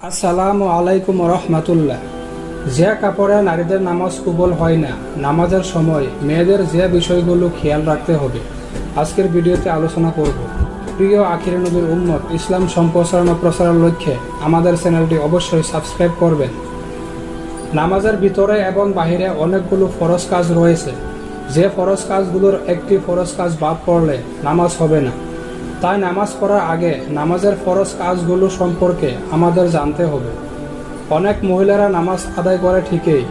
আসসালামু আলাইকুম রহমতুল্লাহ। যে কাপড়ে নারীদের নামাজ কবুল হয় না, নামাজের সময় মেয়েদের যে বিষয়গুলো খেয়াল রাখতে হবে আজকের ভিডিওতে আলোচনা করব। প্রিয় আখির নবীর উম্মত, ইসলাম সম্প্রসারণ ও প্রসারের লক্ষ্যে আমাদের চ্যানেলটি অবশ্যই সাবস্ক্রাইব করবেন। নামাজের ভিতরে এবং বাহিরে অনেকগুলো ফরজ কাজ রয়েছে। যে ফরজ কাজগুলোর একটি ফরজ কাজ বাদ পড়লে নামাজ হবে না। তাই নামাজ পড়ার আগে নামাজের ফরজ কাজগুলো সম্পর্কে আমাদের জানতে হবে। অনেক মহিলারা নামাজ আদায় করে ঠিকই,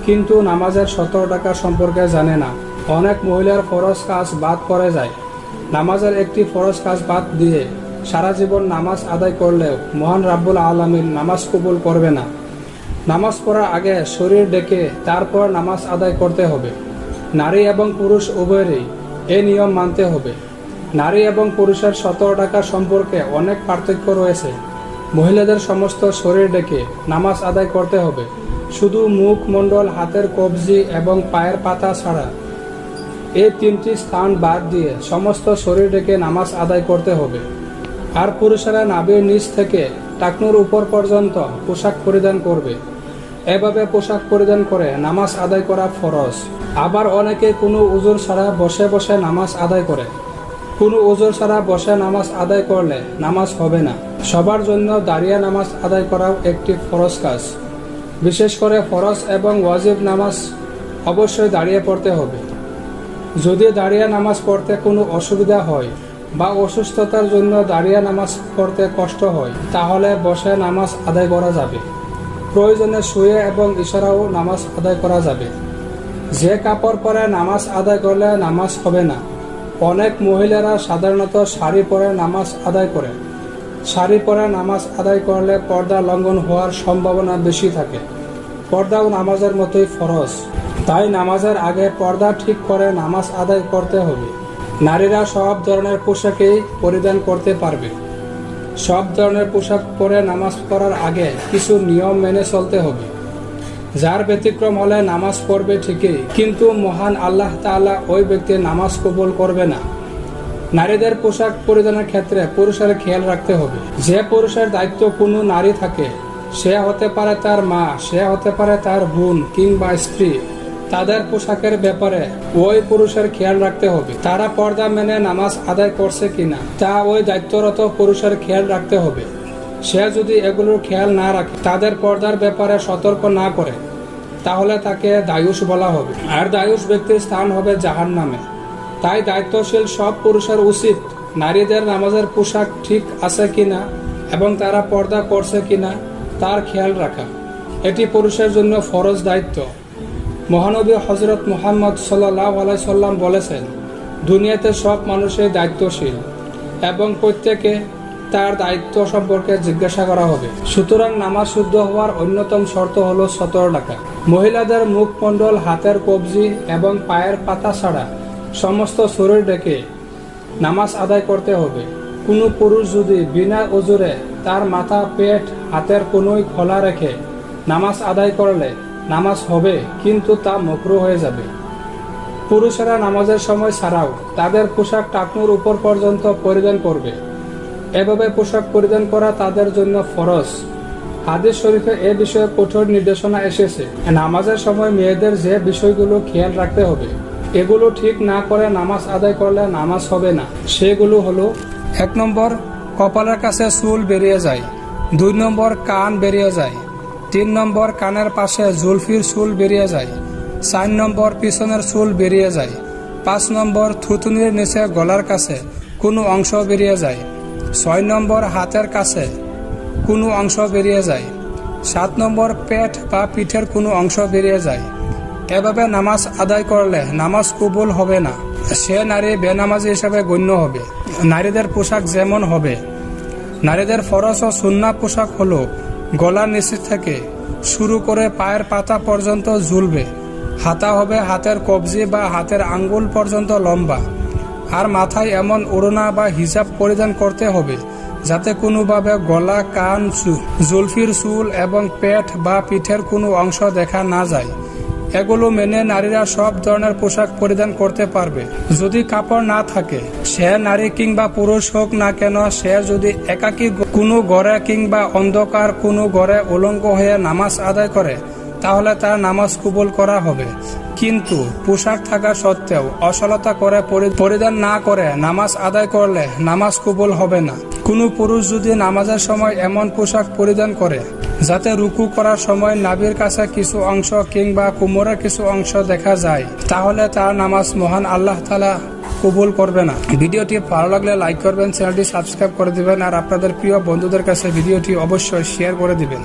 কিন্তু নামাজের 17 টাকা সম্পর্কে জানে না। অনেক মহিলার ফরজ কাজ বাদ পড়ে যায়। নামাজের একটি ফরজ কাজ বাদ দিয়ে সারা জীবন নামাজ আদায় করলেও মহান রাব্বুল আলামিন নামাজ কবুল করবে না। নামাজ পড়ার আগে শরীর ডেকে তারপর নামাজ আদায় করতে হবে। নারী এবং পুরুষ উভয়েরই এই নিয়ম মানতে হবে। নারী এবং পুরুষের 17 টাকা সম্পর্কে অনেক পার্থক্য রয়েছে। মহিলাদের সমস্ত শরীর ডেকে নামাজ আদায় করতে হবে। শুধু মুখ মণ্ডল, হাতের কবজি এবং পায়ের পাতা ছাড়া এই তিনটি স্থান বাদ দিয়ে সমস্ত শরীর ডেকে নামাজ আদায় করতে হবে। আর পুরুষেরা নাভির নিচ থেকে টাকনুর উপর পর্যন্ত পোশাক পরিধান করবে। এভাবে পোশাক পরিধান করে নামাজ আদায় করা ফরজ। আবার অনেকে কোনো উজুর ছাড়া বসে বসে নামাজ আদায় করে। কোনো ওজোর ছাড়া বসে নামাজ আদায় করলে নামাজ হবে না। সবার জন্য দাঁড়িয়ে নামাজ আদায় করাও একটি ফরজ কাজ। বিশেষ করে ফরজ এবং ওয়াজিব নামাজ অবশ্যই দাঁড়িয়ে পড়তে হবে। যদি দাঁড়িয়ে নামাজ পড়তে কোনো অসুবিধা হয় বা অসুস্থতার জন্য দাঁড়িয়ে নামাজ পড়তে কষ্ট হয়, তাহলে বসে নামাজ আদায় করা যাবে। প্রয়োজনে শুয়ে এবং ইশারাও নামাজ আদায় করা যাবে। যে কাপড় পরে নামাজ আদায় করলে নামাজ হবে না। অনেক মহিলারা সাধারণত শাড়ি পরে নামাজ আদায় করে। শাড়ি পরে নামাজ আদায় করলে পর্দা লঙ্ঘন হওয়ার সম্ভাবনা বেশি থাকে। পর্দাও নামাজের মতোই ফরজ। তাই নামাজের আগে পর্দা ঠিক করে নামাজ আদায় করতে হবে। নারীরা সব ধরনের পোশাকই পরিধান করতে পারবে। সব ধরনের পোশাক পরে নামাজ পড়ার আগে কিছু নিয়ম মেনে চলতে হবে। যার ব্যতিক্রম হলে নামাজ পড়বে ঠিকই, কিন্তু মহান আল্লাহ তাআলা ওই ব্যক্তির নামাজ কবুল করবে না। নারীদের পোশাক পরিধানের ক্ষেত্রে পুরুষের খেয়াল রাখতে হবে। যে পুরুষের দায়িত্ব কোনো নারী থাকে, সে হতে পারে তার মা, সে হতে পারে তার বোন কিংবা স্ত্রী, তাদের পোশাকের ব্যাপারে ওই পুরুষের খেয়াল রাখতে হবে। তারা পর্দা মেনে নামাজ আদায় করছে কিনা তা ওই দায়িত্বরত পুরুষের খেয়াল রাখতে হবে। সে যদি এগুলোর খেয়াল না রাখে, তাদের পর্দার ব্যাপারে সতর্ক না করে, তাহলে তাকে দায়ুস বলা হবে। আর দায়ুস ব্যক্তির স্থান হবে জাহান্নামে। তাই দায়িত্বশীল সব পুরুষের উচিত নারীদের নামাজের পোশাক ঠিক আছে কিনা এবং তারা পর্দা করছে কিনা তার খেয়াল রাখা। এটি পুরুষের জন্য ফরজ দায়িত্ব। মহানবী হযরত মুহাম্মদ সাল্লাল্লাহু আলাইহি সাল্লাম বলেছেন, দুনিয়াতে সব মানুষই দায়িত্বশীল এবং প্রত্যেকে তার দায়িত্ব সম্পর্কে জিজ্ঞাসা করা হবে। সুতরাং নামাজ শুদ্ধ হওয়ার অন্যতম শর্ত হলো 17 টাকা। মহিলাদের মুখমণ্ডল, হাতের কবজি এবং পায়ের পাতা ছাড়া সমস্ত শরীর ডেকে নামাজ আদায় করতে হবে। কোনো পুরুষ যদি বিনা ওজুরে তার মাথা, পেট, হাতের কনুই খোলা রেখে নামাজ আদায় করলে নামাজ হবে, কিন্তু তা মাকরুহ হয়ে যাবে। পুরুষেরা নামাজের সময় ছাড়াও তাদের পোশাক টাকনুর উপর পর্যন্ত পরিধান করবে। এভাবে পোশাক পরিধান করা তাদের জন্য ফরজ। হাদিস শরীফে এ বিষয়ে কঠোর নির্দেশনা এসেছে। নামাজের সময় মেয়েদের যে বিষয়গুলো খেয়াল রাখতে হবে, এগুলো ঠিক না করে নামাজ আদায় করলে নামাজ হবে না। সেগুলো হলো: 1 নম্বর, কপালের কাছে চুল বেরিয়ে যায়। 2 নম্বর, কান বেরিয়ে যায়। 3 নম্বর, কানের পাশে জুলফির চুল বেরিয়ে যায়। 4 নম্বর, পিছনের চুল বেরিয়ে যায়। 5 নম্বর, থুতুনির নিচে গলার কাছে কোনো অংশ বেরিয়ে যায়। 6 নম্বর, হাতের কাছে কোনো অংশ বেরিয়ে যায়। 7 নম্বর, পেট বা পিঠের কোনো অংশ বেরিয়ে যায়। এভাবে নামাজ আদায় করলে নামাজ কবুল হবে না। সে নারী বেনামাজি হিসাবে গণ্য হবে। নারীদের পোশাক যেমন হবে, নারীদের ফরজ ও সুন্নাহ পোশাক হলো গলার নিচ থেকে শুরু করে পায়ের পাতা পর্যন্ত ঝুলবে। হাতা হবে হাতের কবজি বা হাতের আঙ্গুল পর্যন্ত লম্বা। আর মাথায় এমন ওড়না বা হিজাব পরিধান করতে হবে যাতে কোনোভাবে গলা, কান, জুলফির চুল এবং পেট বা পিঠের কোনো অংশ দেখা না যায়। এগুলো মেনে নারীরা সব ধরনের পোশাক পরিধান করতে পারবে। যদি কাপড় না থাকে, সে নারী কিংবা পুরুষ হোক না কেন, সে যদি একাকী কোনো ঘরে কিংবা অন্ধকার কোনো ঘরে উলঙ্গ হয়ে নামাজ আদায় করে, তাহলে তার নামাজ কবুল করা হবে। কিন্তু পোশাক থাকা সত্ত্বেও অশ্লীলতা করে পরিধান না করে নামাজ আদায় করলে নামাজ কবুল হবে না। কোনো পুরুষ যদি নামাজের সময় এমন পোশাক পরিধান করে যাতে রুকু করার সময় নাভির কাছে কিছু অংশ কিংবা কোমরের কিছু অংশ দেখা যায়, তাহলে তার নামাজ মহান আল্লাহ তাআলা কবুল করবে না। ভিডিওটি ভালো লাগলে লাইক করবেন, চ্যানেলটি সাবস্ক্রাইব করে দিবেন, আর আপনাদের প্রিয় বন্ধুদের কাছে ভিডিওটি অবশ্যই শেয়ার করে দিবেন।